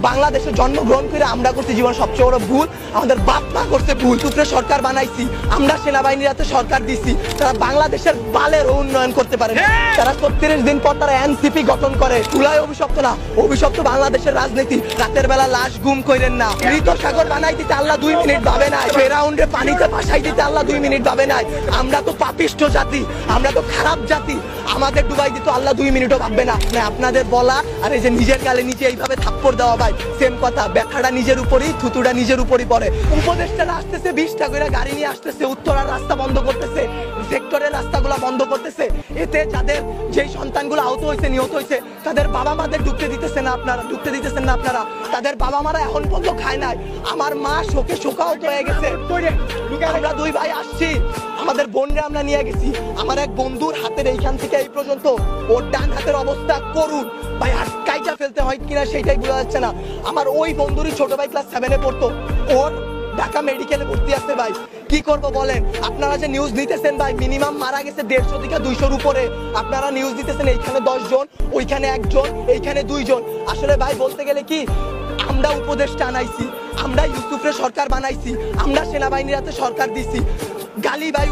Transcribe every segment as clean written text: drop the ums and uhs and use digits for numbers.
বাংলাদেশে জন্মগ্রহণ করে আমরা করছি জীবন সবচেয়ে বড় ভুল, আমাদের বাপ মা করছে ভুল। টুকরে সরকার বানাইছি, আমরা সেনাবাহিনীর হাতে সরকার দিছি, তারা বাংলাদেশের বালের উন্নয়ন করতে পারে না। তারা ৩৬ দিন পর তারা এনসিপি গঠন করে। চুলাই অভিশপ্ত না, অভিশপ্ত বাংলাদেশের রাজনীতি। রাতের বেলা লাশ গুম করেন না। মৃত সাগর বানাই দিতে আল্লাহ 2 মিনিট ভাবে নাই। ফেরাউন্ডে পানিতে ভাসাই দিতে আল্লাহ 2 মিনিট ভাবে নাই। আমরা তো পাপিষ্ঠ জাতি, আমরা তো খারাপ জাতি, আমাদের ডুবাই দিত আল্লাহ 2 মিনিটও ভাববে না। আপনাদের বলা আর এই যে নিজের গালে নিচে এইভাবে থাপ্পড় দেওয়া ভাই সেম কথা। ব্যাখাটা নিজের উপরই, থুতুটা নিজের উপরই পড়ে। উপদেষ্টারা আসতেছে 20টা করে গাড়ি নিয়ে আসতেছে, উত্তরার রাস্তা বন্ধ করতেছে, সেক্টরের রাস্তাগুলো বন্ধ করতেছে। এতে যাদের যেই সন্তানগুলো আহত হয়েছে, নিহত হয়েছে, তাদের বাবা মাদের ঢুকতে দিতেছেন না আপনারা, ঢুকতে দিতেছেন না আপনারা। তাদের বাবা মারা এখন পর্যন্ত খায় নাই। আমার মা শোকে শোকাহত হয়ে গেছে। আমরা 2 ভাই আসছি, আমাদের বোনরা আমরা নিয়ে গেছি। আমার এক বন্ধুর হাতের এইখান থেকে এই পর্যন্ত ওর ডান হাতের অবস্থা করুন ভাই, আটকাইটা ফেলতে হয় কিনা সেইটাই বোঝা যাচ্ছে না। আমার ওই বন্ধুরই ছোট ভাই ক্লাস 7-এ পড়তো, ওর ঢাকা মেডিকেলে ভর্তি আছে ভাই। কি করবো বলেন? আপনারা যে নিউজ নিতেছেন ভাই, মিনিমাম মারা গেছে 150 থেকে 200-র উপরে। আপনারা নিউজ দিতেছেন এইখানে 10 জন, ওইখানে 1 জন, এইখানে 2 জন। আসলে ভাই বলতে গেলে কি, আমরা উপদেষ্টা আনাইছি, আমরা ইউসুফরে সরকার বানাইছি, আমরা সেনাবাহিনীর হাতে সরকার দিছি। গালি ভাই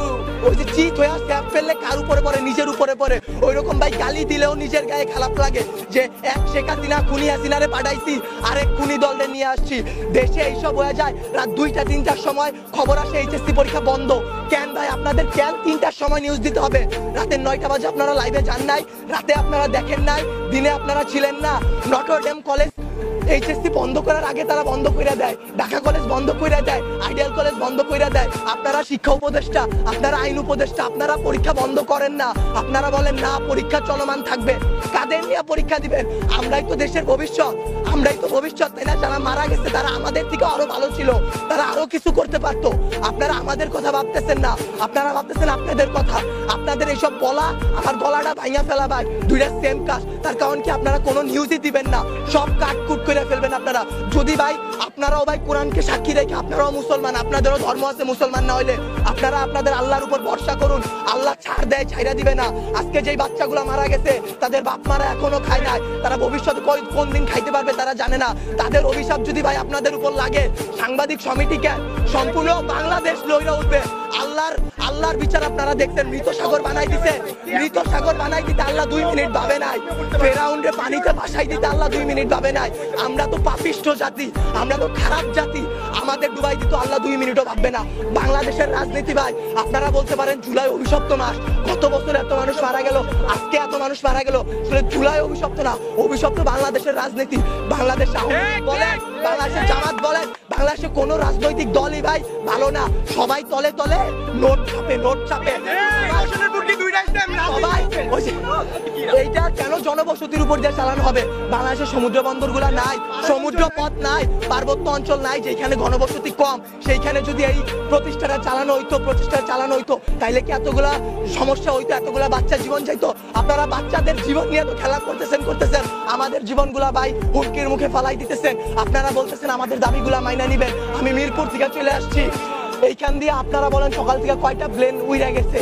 ওই যে চিত হয়ে স্যাপ ফেললে কার উপরে পড়ে? নিজের উপরে পড়ে। ওই রকম ভাই গালি দিলেও নিজের গায়ে খারাপ লাগে যে এক শেখ হাসিনা খুনি হাসিনারে পাঠাইছি, আরেক খুনি দলরে নিয়ে আসছি। দেশে এইসব হয়ে যায়, রাত 2টা 3টার সময় খবর আসে এইচএসসি পরীক্ষা বন্ধ। কেন ভাই আপনাদের কেন 3টার সময় নিউজ দিতে হবে? রাতের 9টা বাজে আপনারা লাইভে যান নাই, রাতে আপনারা দেখেন নাই, দিনে আপনারা ছিলেন না। নটরডেম কলেজ এইচএসসি বন্ধ করার আগে তারা বন্ধ করে দেয়, ঢাকা কলেজ বন্ধ করে দেয়, আইডিয়াল কলেজ বন্ধ করে দেয়। আপনারা শিক্ষা উপদেষ্টা, আপনারা আইন উপদেষ্টা, আপনারা পরীক্ষা বন্ধ করেন না। আপনারা বলেন না পরীক্ষা চলমান থাকবে। কাদের নিয়ে পরীক্ষা দিবেন? আমরাই তো দেশের ভবিষ্যৎ, আমরাই তো ভবিষ্যৎ, তাই না? যারা মারা গেছে তারা আমাদের থেকে আরো ভালো ছিল, তারা আরো কিছু করতে পারতো। আপনারা আমাদের কথা ভাবতেছেন না, আপনারা ভাবতেছেন আপনাদের কথা। আপনাদের এইসব বলা আমার গলাটা ভাঙা ফেলা ভাই, 2টা সেম কাজ। তার কারণ কি আপনারা কোনো নিউজই দিবেন না, সব কাটকুট করে ফেলবেন আপনারা। যদি ভাই আপনারাও ভাই কোরআনকে সাক্ষী রেখে, আপনারাও মুসলমান, আপনাদেরও ধর্ম আছে, মুসলমান না হইলে আপনারা আপনাদের আল্লাহর উপর ভরসা করুন। আল্লাহ ছাড় দেয়, ছাইরা দিবে না। আজকে যেই বাচ্চাগুলো মারা গেছে তাদের বাপ মারা এখনো খায় নাই, তারা ভবিষ্যতে কোন দিন খাইতে পারবে তারা জানে না। তাদের অভিশাপ যদি ভাই আপনাদের উপর লাগে, সাংবাদিক সমিতিকে সম্পূর্ণ বাংলাদেশ লইরা উঠবে। আল্লাহর বিচার আপনারা দেখছেন। মৃত সাগর বানাই দিতে আল্লাহ 2 মিনিট ভাবে নাই। ফেরাউন্ডে পানিতে ভাসাই দিতে আল্লাহ 2 মিনিট ভাবে নাই। আমরা তো পাপিষ্ঠ জাতি, আমরা তো খারাপ জাতি, আমাদের ডুবাই দিত আল্লাহ 2 মিনিটও ভাববে না। বাংলাদেশের রাজনীতি ভাই, আপনারা বলতে পারেন জুলাই অভিশপ্ত মাস, গত বছর এত মানুষ মারা গেল, আজকে এত মানুষ মারা গেল। আসলে জুলাই অভিশপ্ত না, অভিশপ্ত বাংলাদেশের রাজনীতি। বাংলাদেশ বলেন, বাংলাদেশের জামাত বলেন, বাংলাদেশে কোনো রাজনৈতিক দলই ভাই ভালো না। সবাই তলে তলে নোট ছাপে, নোট ছাপে। এইটা কেন জনবসতির উপর দিয়ে চালানো হবে? বাংলাদেশের সমুদ্র বন্দর গুলা নাই, সমুদ্র পথ নাই, পার্বত্য অঞ্চল নাই, যেখানে ঘনবসতি কম, সেইখানে যদি এই প্রতিষ্ঠাটা চালানো হইতো, তাইলে কি এতগুলা সমস্যা হইতো? এতগুলা বাচ্চা জীবন যাইতো? আপনারা বাচ্চাদের জীবন নিয়ে তো খেলা করতেছেন, আমাদের জীবনগুলা ভাই হুমকির মুখে ফালাই দিতেছেন। আপনারা বলতেছেন আমাদের দাবিগুলা মাইনা নিবেন। আমি মিরপুর থেকে চলে আসছি, এইখান দিয়ে আপনারা বলেন সকাল থেকে কয়টা প্লেন উড়ে গেছে?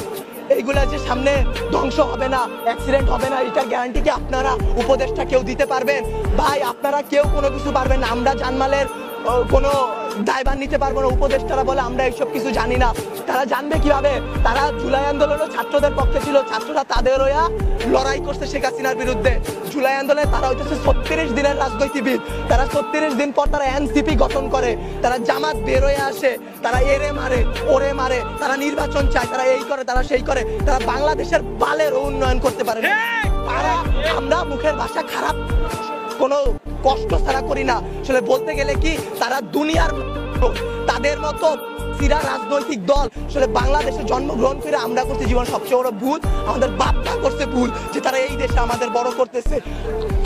এইগুলা যে সামনে ধ্বংস হবে না, অ্যাক্সিডেন্ট হবে না, এটার গ্যারান্টি কি আপনারা উপদেষ্টা কেউ দিতে পারবেন? ভাই আপনারা কেউ কোনো কিছু পারবেন না। আমরা জানমালের কোনো দায়ভার নিতে পারবো না। উপদেষ্টারা বলে আমরা এইসব কিছু জানি না। তারা জানবে কিভাবে? তারা জুলাই আন্দোলনও ছাত্রদের পক্ষে ছিল, ছাত্ররা তাদের হইয়া লড়াই করছে শেখ হাসিনার বিরুদ্ধে। জুলাই আন্দোলনে তারা হইতেছে 36 দিনের রাজনীতিবিদ। তারা 36 দিন পর তারা এনসিপি গঠন করে, তারা জামাত বের হয়ে আসে, তারা এরে মারে, ওরে মারে, তারা নির্বাচন চায়, তারা এই করে, তারা সেই করে, তারা বাংলাদেশের বালের উন্নয়ন করতে পারে না। আমরা মুখের ভাষা খারাপ কোনো কষ্ট ছাড়া করি না। আসলে বলতে গেলে কি, তারা দুনিয়ার তাদের মতো সিরা রাজনৈতিক দল আসলে বাংলাদেশে জন্মগ্রহণ করে আমরা করছি জীবন সবচেয়ে বড় ভুল, আমাদের বাপ মা করছে ভুল যে তারা এই দেশে আমাদের বড় করতেছে।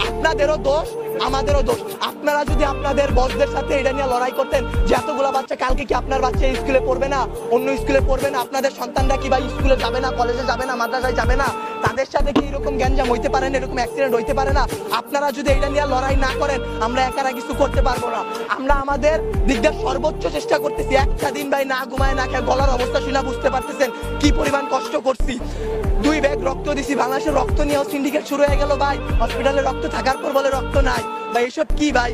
আপনাদেরও দোষ, আমাদেরও দোষ। আপনারা যদি আপনাদের বসদের সাথে এটা নিয়ে লড়াই করতেন যে এতগুলো বাচ্চা, কালকে কি আপনার বাচ্চা স্কুলে পড়বে না, অন্য স্কুলে পড়বে না? আপনাদের সন্তানরা কি ভাই স্কুলে যাবে না, কলেজে যাবে না, মাদ্রাসায় যাবে না? তাদের সাথে কি এরকম গ্যাঞ্জাম হইতে পারে না, এরকম অ্যাক্সিডেন্ট হইতে পারে না? আপনারা যদি এটা নিয়ে লড়াই না করেন, আমরা একারা কিছু করতে পারবো না। আমরা আমাদের দিক দিয়ে সর্বোচ্চ চেষ্টা করতেছি। একটা দিন ভাই না ঘুমায় না খেয়ে, গলার অবস্থা শুনে বুঝতে পারতেছেন কি পরিমাণ কষ্ট করছি। 2 ব্যাগ রক্ত দিছি। বাংলাদেশের রক্ত নিয়েও সিন্ডিকেট শুরু হয়ে গেল ভাই। হসপিটালে রক্ত থাকার পর বলে রক্ত নাই। ভাই এসব কি ভাই?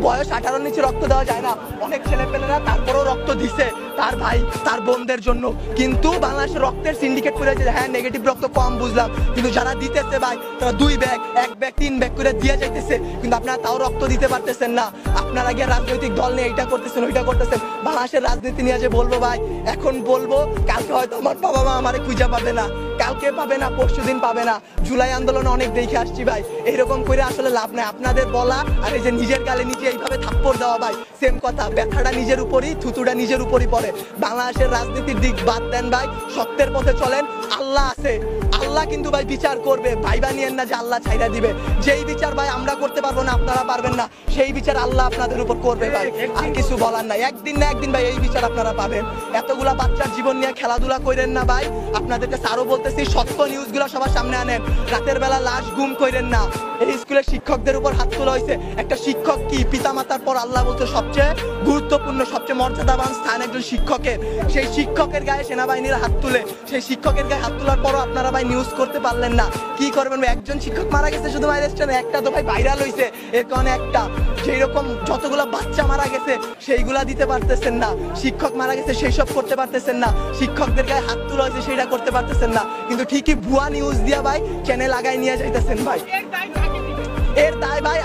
বয়স 18 নিচে রক্ত দেওয়া যায় না, অনেক ছেলেপেলেরা তারপরেও রক্ত দিছে তার ভাই তার বোনদের জন্য। কিন্তু বাংলাদেশের রক্তের সিন্ডিকেট করে যে হ্যাঁ নেগেটিভ রক্ত কম বুঝলাম, কিন্তু যারা দিতেছে ভাই তারা 2 ব্যাগ 1 ব্যাগ 3 ব্যাগ করে দিয়ে যাইতেছে, কিন্তু আপনারা তাও রক্ত দিতে পারতেছেন না। আপনারা গিয়ে রাজনৈতিক দল নিয়ে এইটা করতেছেন ওইটা করতেছেন। বাংলাদেশের রাজনীতি নিয়ে যে বলবো ভাই, এখন বলবো কালকে হয়তো আমার বাবা মা আমারে খুঁজে পাবে না, কালকে পাবে না, পরশুদিন পাবে না। জুলাই আন্দোলনে অনেক দেখে আসছি ভাই, এইরকম করে আসলে লাভ নাই। আপনাদের বলা আর এই যে নিজের গালে নিজে এইভাবে থাপ্পড় দেওয়া ভাই সেম কথা, ব্যথাটা নিজের উপরই, থুতুটা নিজের উপরই পড়ে। বাংলাদেশের রাজনীতির দিক বাদ দেন ভাই, সত্যের পথে চলেন। আল্লাহ আছে, আল্লাহ কিন্তু ভাই বিচার করবে, ভাইবা নিয়েন না যে আল্লাহ ছাইরা দিবে। যেই বিচার ভাই আমরা করতে পারবো না, আপনারা পারবেন না, সেই বিচার আল্লাহ আপনাদের উপর করবে ভাই। আর কিছু বলার নাই, একদিন না একদিন ভাই এই বিচার আপনারা পাবেন। এতগুলা বাচ্চার জীবন নিয়ে খেলাধুলা করেন না ভাই। আপনাদেরকে আরো বলতেছি, সত্য নিউজগুলো সবার সামনে আনেন। রাতের বেলা লাশ গুম করেন না। এই স্কুলের শিক্ষকদের উপর হাত তোলা হয়েছে। একটা শিক্ষক কি পিতা মাতার পর আল্লাহ বলতে সবচেয়ে গুরুত্বপূর্ণ, সবচেয়ে মর্যাদাবান স্থান একজন শিক্ষকের। সেই শিক্ষকের গায়ে সেনাবাহিনীরা হাত তুলে, সেই শিক্ষকের গায়ে হাত তোলার পরও আপনারা ভাই নিউজ করতে পারলেন না। কি করবেন ভাই? একজন শিক্ষক মারা গেছে শুধু মাইলেস্টনে, একটা তো ভাই ভাইরাল হয়েছে, এর কারণে একটা। যেই রকম যতগুলো বাচ্চা মারা গেছে সেইগুলা দিতে পারতেছেন না, শিক্ষক মারা গেছে সেই সব করতে পারতেছেন না, শিক্ষকদের গায়ে হাত তোলা হয়েছে সেটা করতে পারতেছেন না, কিন্তু ঠিকই ভুয়া নিউজ দিয়া ভাই চ্যানেল আগায় নিয়ে যাইতেছেন ভাই। এর দায় ভাই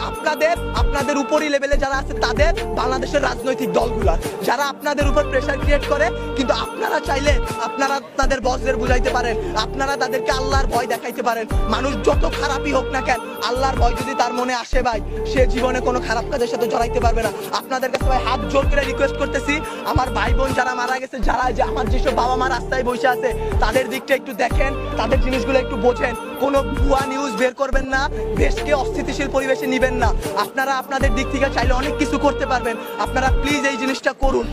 আপনাদের উপরই লেভেলে যারা আছে তাদের, বাংলাদেশের রাজনৈতিক দলগুলা যারা আপনাদের উপর প্রেসার ক্রিয়েট করে। কিন্তু আপনারা চাইলে আপনারা তাদের বসদের বুঝাইতে পারেন, আপনারা তাদেরকে আল্লাহর ভয় দেখাইতে পারেন। মানুষ যত খারাপই হোক না কেন, আল্লাহর ভয় যদি তার মনে আসে ভাই, সে জীবনে কোনো খারাপ কাজের সাথে জড়াইতে পারবে না। আপনাদের কাছে ভাই হাত জোর করে রিকোয়েস্ট করতেছি, আমার ভাই বোন যারা মারা গেছে, যারা যে আমার যেসব বাবা মা রাস্তায় বসে আছে, তাদের দিকটা একটু দেখেন, তাদের জিনিসগুলো একটু বোঝেন। কোনো ভুয়া নিউজ বের করবেন না, দেশকে অস্থিতিশীল পরিবেশে নিবেন না। আপনারা আপনাদের দিক থেকে চাইলে অনেক কিছু করতে পারবেন। আপনারা প্লিজ এই জিনিসটা করুন,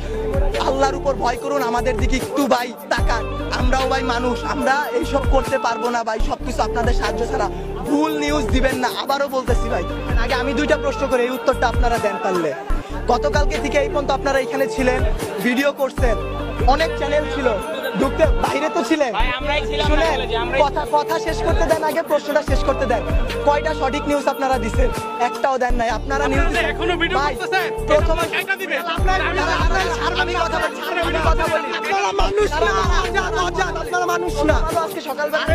আল্লাহর উপর ভয় করুন, আমাদের দিকে একটু ভাই তাকান। আমরাও ভাই মানুষ, আমরা এইসব করতে পারবো না ভাই, সবকিছু আপনাদের সাহায্য ছাড়া। ভুল নিউজ দিবেন না, আবারও বলতেছি ভাই। আগে আমি 2টা প্রশ্ন করি, এই উত্তরটা আপনারা দেন পারলে। গতকালকে থেকে এই পর্যন্ত আপনারা এখানে ছিলেন, ভিডিও করছেন, অনেক চ্যানেল ছিল, ঢুকতে বাইরে তো ছিলেন, শুনেন কথা শেষ করতে দেন, আগে প্রশ্নটা শেষ করতে দেন। কয়টা সঠিক নিউজ আপনারা দিচ্ছেন? একটাও দেন নাই। আপনারা নিউজ এখনো ভিডিও করতেছেন, প্রথমে কাইটা দিবেন। আমি কথা বলি, আপনারা মানুষ না, আপনারা মানুষ না। আজকে সকালবেলা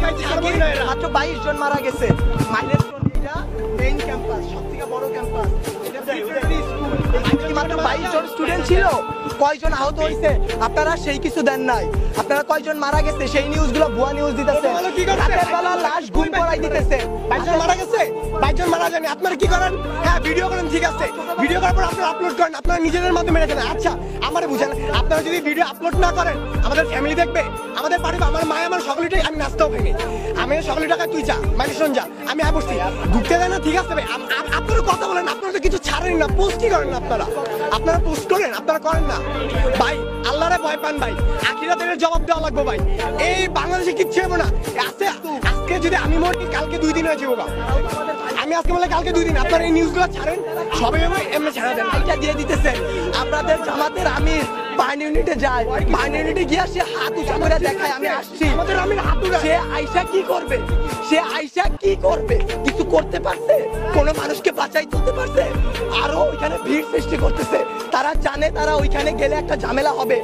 মাত্র 22 জন মারা গেছে। মাইলেস্টোন এটা মেইন ক্যাম্পাস, সবথেকে বড় ক্যাম্পাস। মাত্র 22 জন স্টুডেন্ট ছিল, কয়জন আহত হয়েছে আপনারা সেই কিছু দেন নাই। আপনারা কয়জন মারা গেছে সেই নিউজগুলো ভুয়া নিউজ দিতেছে। রাতের বেলা লাশ গুম করাই দিতেছে। 22 জন মারা গেছে, 22 জন মারা যায়নি। আপনারা কি করেন? হ্যাঁ ভিডিও করেন, ঠিক আছে, ভিডিও করার পর আপনারা আপলোড করেন, আপনারা নিজেদের মাধ্যমে রেখে দেন। আচ্ছা আমারে বুঝেন, আপনারা যদি ভিডিও আপলোড না করেন, আমাদের ফ্যামিলি দেখবে, আমাদের বাড়ি, আমার মায়, আমার সকলেটাই, আমি নাস্তাও ভেঙে, আমি সকলে টাকায় তুই যা মাইলেশন যা, আমি বসছি ঢুকতে দেয় না, ঠিক আছে ভাই। আপনারা কথা বলেন, আপনারা তো কিছু ছাড়েন না, পোস্ট কি করেন আপনারা? আপনারা পোস্ট করেন, আপনারা করেন না ভাই। আল্লাহরে ভয় পান ভাই, আখিরাতের জবাব দেওয়া লাগবে ভাই। এই বাংলাদেশে কিচ্ছু হবে না। আজকে যদি আমি মরি, কালকে 2 দিন হয়ে যাবো। আমি আজকে বলে কালকে 2 দিন। আপনারা এই নিউজগুলো ছাড়েন, সবাই এমনি ছাড়া দেন। এটা দিয়ে দিতেছেন। আপনাদের জামাতের আমির বাহিনী ইউনিটে যায়, বাহিনী ইউনিটে গিয়ে সে হাত উঁচা করে দেখায় আমি আসছি। আমাদের আমির হাত উঠায়। সে আইসা কি করবে? সে আইসা কি করবে? কিছু করতে পারছে? কোনো মানুষকে বাঁচাই তুলতে পারছে? আরো ওইখানে ভিড় সৃষ্টি করতেছে। তারা জানে তারা ওইখানে গেলে একটা ঝামেলা হবে,